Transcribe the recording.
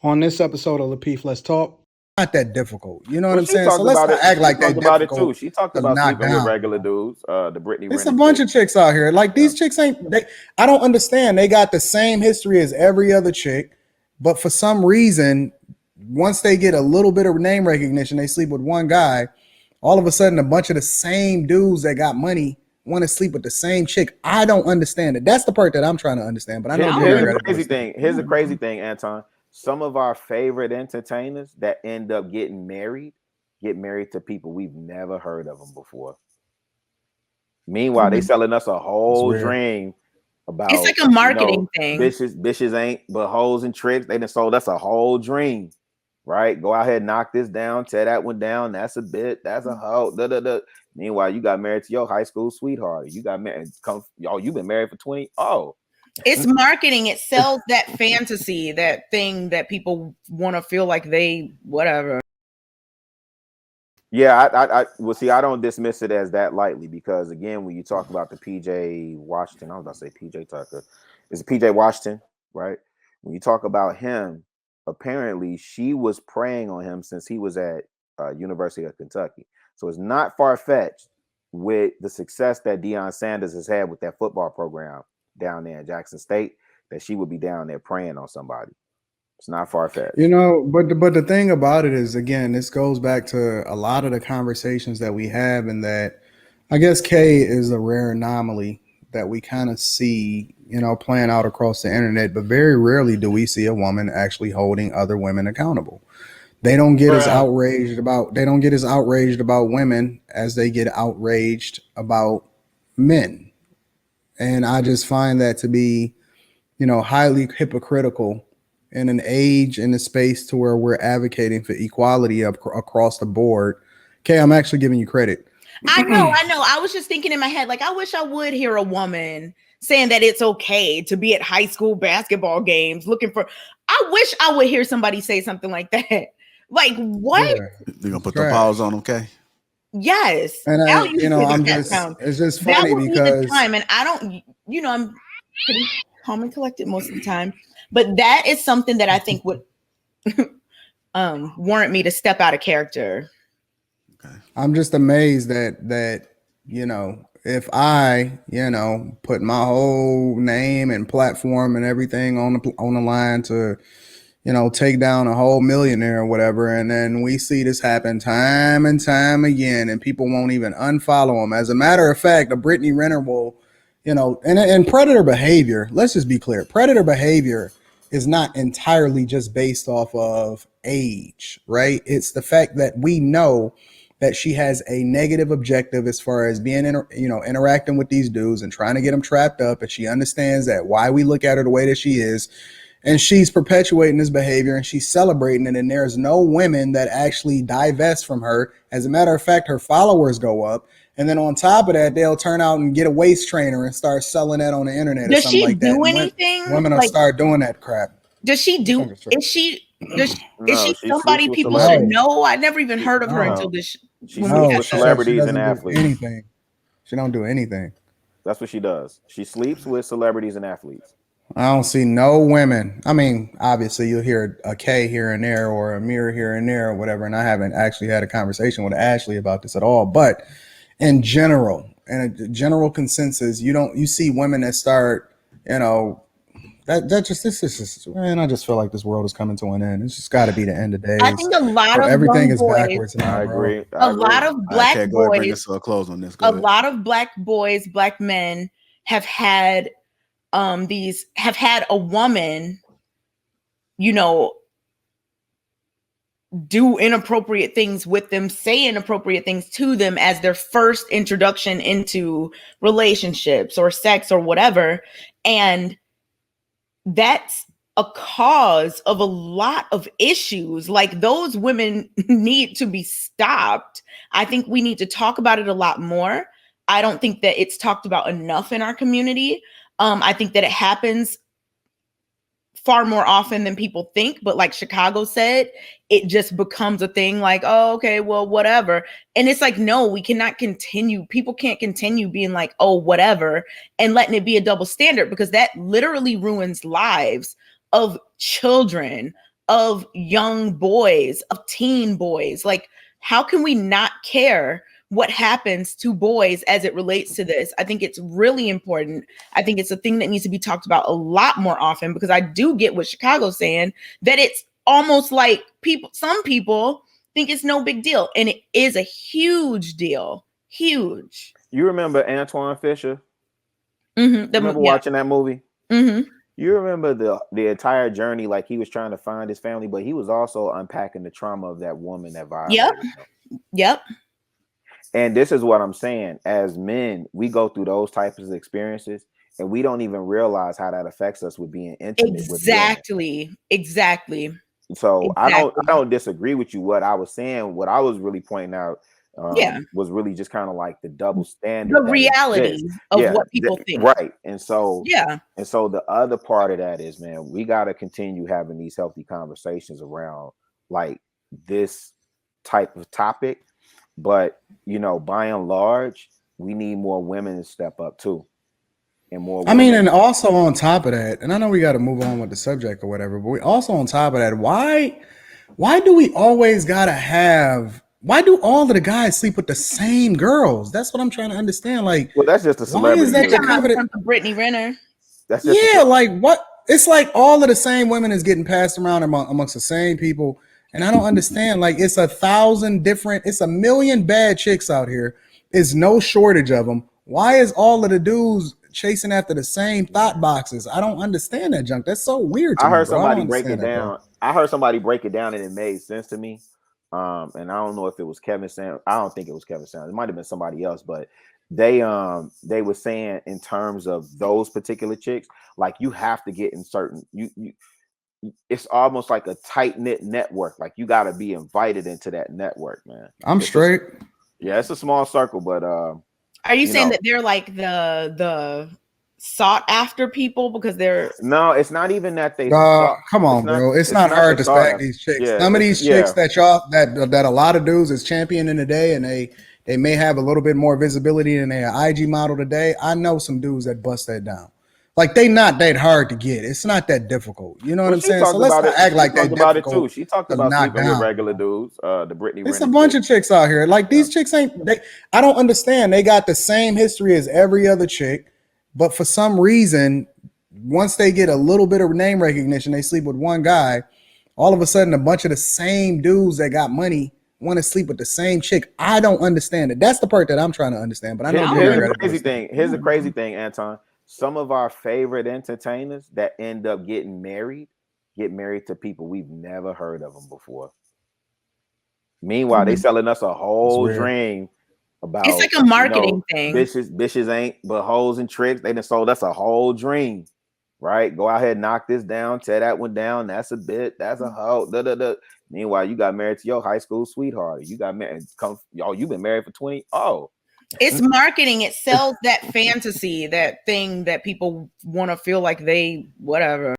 On this episode of Lapeef, Let's Talk. Not that difficult. You know what Well, I'm she saying? talked So let's about not it. act She like they talked about it too. difficult She talked to about knock sleeping with down. regular dudes. The Brittany It's a Renner bunch chick. of chicks out here. Like these chicks ain't. I don't understand. They got the same history as every other chick, but for some reason, once they get a little bit of name recognition, they sleep with one guy. All of a sudden, a bunch of the same dudes that got money want to sleep with the same chick. I don't understand it. That's the part that I'm trying to understand. But I know Here's you the crazy thing. Here's the crazy thing, Anton. Some of our favorite entertainers that end up getting married get married to people we've never heard of them before. Meanwhile, they selling us a whole dream about it's like a marketing thing. Bitches ain't but hoes and tricks. They done sold us a whole dream, right? Go out here, knock this down, tear that one down. That's a bit. That's a hoe. Da, da, da. Meanwhile, you got married to your high school sweetheart. You got married. You've been married for 20. Oh. It's marketing. It sells that fantasy, that thing that people want to feel like they whatever. Yeah, I well, see, I don't dismiss it as that lightly because again, when you talk about the PJ Washington, I was about to say PJ Tucker, it's PJ Washington, right? When you talk about him, apparently she was preying on him since he was at University of Kentucky. So it's not far fetched with the success that Deion Sanders has had with that football program down there in Jackson State, that she would be down there preying on somebody. It's not far-fetched. You know, but the thing about it is, again, this goes back to a lot of the conversations that we have, and that I guess Kay is a rare anomaly that we kind of see, you know, playing out across the internet, but very rarely do we see a woman actually holding other women accountable. They don't get as outraged about women as they get outraged about men. And I just find that to be, you know, highly hypocritical in an age, in a space to where we're advocating for equality across the board. Okay, I'm actually giving you credit. I know. I was just thinking in my head, like, I wish I would hear a woman saying that it's okay to be at high school basketball games looking for. I wish I would hear somebody say something like that. Like, what? Yeah. You're gonna put the pause on, okay? Yes. And it's just funny that would because be the time, and I don't, you know, I'm pretty calm and collected most of the time, but that is something that I think would warrant me to step out of character. Okay. I'm just amazed that you know, if I, you know, put my whole name and platform and everything on the line to, you know, take down a whole millionaire or whatever, and then we see this happen time and time again, and people won't even unfollow them. As a matter of fact, a Brittany Renner will, you know, and predator behavior, let's just be clear, predator behavior is not entirely just based off of age, right? It's the fact that we know that she has a negative objective as far as being, interacting with these dudes and trying to get them trapped up, and she understands that why we look at her the way that she is. And she's perpetuating this behavior and she's celebrating it. And there's no women that actually divest from her. As a matter of fact, her followers go up. And then on top of that, they'll turn out and get a waist trainer and start selling that on the internet or something like that. Does she do anything? Women will start doing that crap. Does she do? Is she somebody people should know? I never even heard of her until this. She sleeps with celebrities and athletes. Anything. She don't do anything. That's what she does. She sleeps with celebrities and athletes. I don't see no women. I mean, obviously you'll hear a K here and there or a Mirror here and there or whatever. And I haven't actually had a conversation with Ashley about this at all. But in general, in a general consensus, you see women that start, you know, this is man, I just feel like this world is coming to an end. It's just got to be the end of days. I think a lot of everything is boys, backwards now. I agree. A lot of black boys. Go ahead, bring us to a close on this. A lot of black boys, black men have had a woman, you know, do inappropriate things with them, say inappropriate things to them as their first introduction into relationships or sex or whatever. And that's a cause of a lot of issues. Like, those women need to be stopped. I think we need to talk about it a lot more. I don't think that it's talked about enough in our community. I think that it happens far more often than people think, but like Chicago said, it just becomes a thing like, oh, okay, well, whatever. And it's like, no, we cannot continue. People can't continue being like, oh, whatever, and letting it be a double standard, because that literally ruins lives of children, of young boys, of teen boys. Like, how can we not care what happens to boys as it relates to this? I think it's really important. I think it's a thing that needs to be talked about a lot more often, because I do get what Chicago's saying, that it's almost like some people think it's no big deal, and it is a huge deal. Huge. You remember Antoine Fisher? Mm-hmm. Remember watching that movie? Mm-hmm. You remember the entire journey, like he was trying to find his family, but he was also unpacking the trauma of that woman that violated him. Yep. And this is what I'm saying. As men, we go through those types of experiences, and we don't even realize how that affects us with being intimate. Exactly. So I don't disagree with you. What I was saying, what I was really pointing out, was really just kind of like the double standard, the reality of what people think, right? And so and so the other part of that is, man, we got to continue having these healthy conversations around like this type of topic, but you know, by and large, we need more women to step up too, and more women. I mean, and also on top of that, and I know we got to move on with the subject or whatever, but we also on top of that, why do we always gotta have? Why do all of the guys sleep with the same girls? That's what I'm trying to understand. Like, well, that's just a celebrity. Why is that the confidence? Brittany Renner. That's just like what? It's like all of the same women is getting passed around amongst the same people, and I don't understand. Like, it's 1,000 different. It's 1 million bad chicks out here. There's no shortage of them. Why is all of the dudes chasing after the same thought boxes? I don't understand that junk. That's so weird to me. I heard somebody break it down. I heard somebody break it down, and it made sense to me. And I don't know if it was Kevin Sanders. I don't think it was Kevin Sanders. It might have been somebody else, but they were saying in terms of those particular chicks, like you have to get in certain it's almost like a tight-knit network. Like you got to be invited into that network, man. It's straight. It's a small circle, but are you saying that they're like the sought after people because they're no, it's not even that they come on, bro. It's not hard to spag these chicks. Some of these chicks that a lot of dudes is championing today, and they may have a little bit more visibility than their IG model today. I know some dudes that bust that down. Like, they not that hard to get. It's not that difficult. You know what I'm saying? So let's not act like that about it too. She talked about sleeping with regular dudes. The Brittany. It's a bunch of chicks out here. Like, these chicks ain't. I don't understand. They got the same history as every other chick, but for some reason, once they get a little bit of name recognition, they sleep with one guy. All of a sudden, a bunch of the same dudes that got money want to sleep with the same chick. I don't understand it. That's the part that I'm trying to understand. But I know here's the crazy thing. Here's the crazy thing, Anton. Some of our favorite entertainers that end up getting married get married to people we've never heard of them before. Meanwhile, they selling us a whole dream about. It's like a marketing thing. Bitches ain't but hoes and tricks. They done sold us a whole dream, right? Go out here, knock this down, tear that one down. That's a bit. That's a hoe. Meanwhile, you got married to your high school sweetheart. You got married. You've been married for 20. Oh. It's marketing. It sells that fantasy, that thing that people want to feel like they whatever.